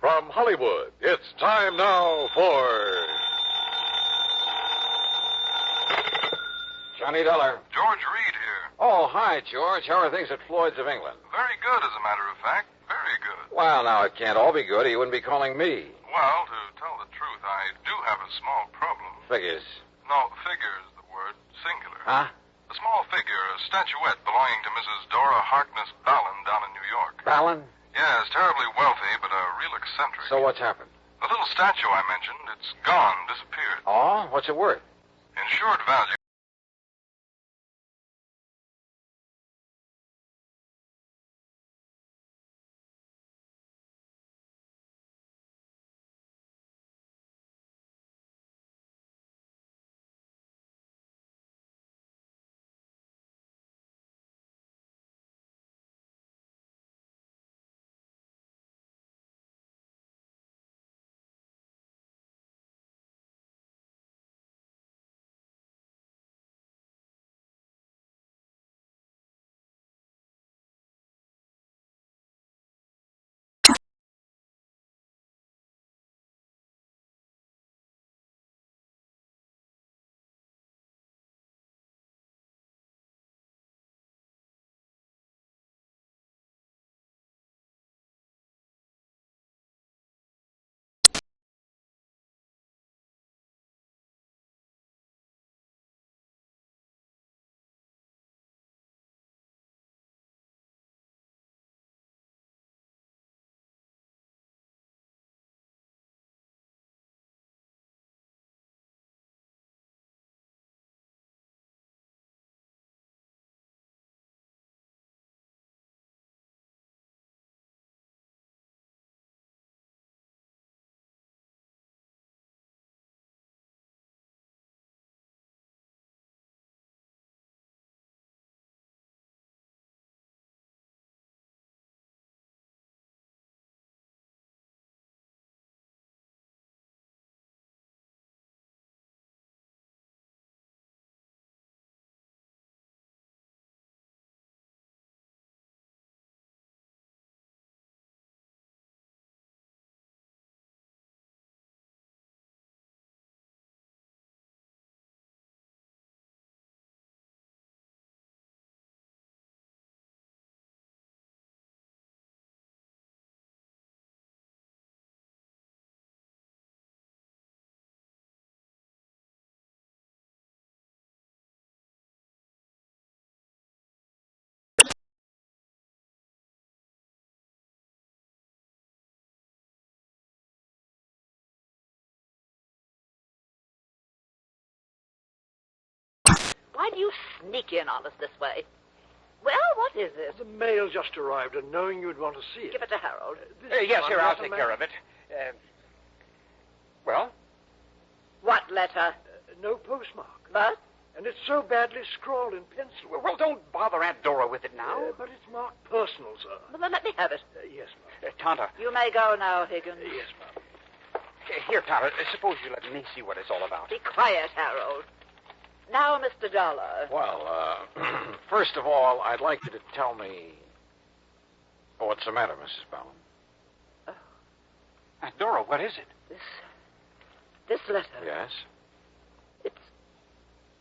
from Hollywood, it's time now for... Johnny Dollar. George Reed here. Oh, hi, George. How are things at Floyd's of England? Very good, as a matter of fact. Very good. Well, now, it can't all be good, or you wouldn't be calling me. Well, to tell the truth, I do have a small problem. Figures. No, figure is the word. Singular. Huh? A small figure, a statuette belonging to Mrs. Dora Harkness Ballin down in New York. Ballin? Yes, terribly wealthy, but a real eccentric. So what's happened? The little statue I mentioned, it's gone, disappeared. Oh? What's it worth? Insured value. Why do you sneak in on us this way? Well, what is this? The mail just arrived, and knowing you'd want to see it. Give it to Harold. Yes, here, I'll take care of it. Well? What letter? No postmark. But? And it's so badly scrawled in pencil. Well, don't bother Aunt Dora with it now. But it's marked personal, sir. Well, then let me have it. Yes, ma'am. Tonto. You may go now, Higgins. Yes, ma'am. Here, Tonto, suppose you let me see what it's all about. Be quiet, Harold. Now, Mr. Dollar. Well, first of all, I'd like you to tell me... Oh, what's the matter, Mrs. Ballin? Oh. Aunt Dora, what is it? This letter. Yes?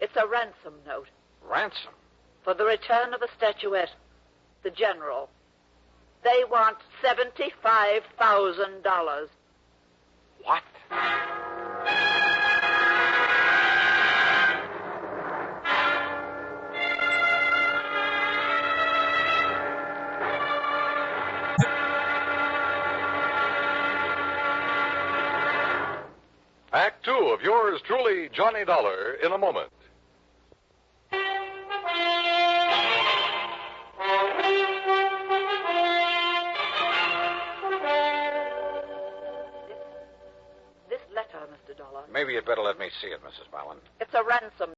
It's a ransom note. Ransom? For the return of the statuette. The General. They want $75,000. What? Act 2 of yours truly, Johnny Dollar, in a moment. This letter, Mr. Dollar. Maybe you'd better let me see it, Mrs. Ballin. It's a ransom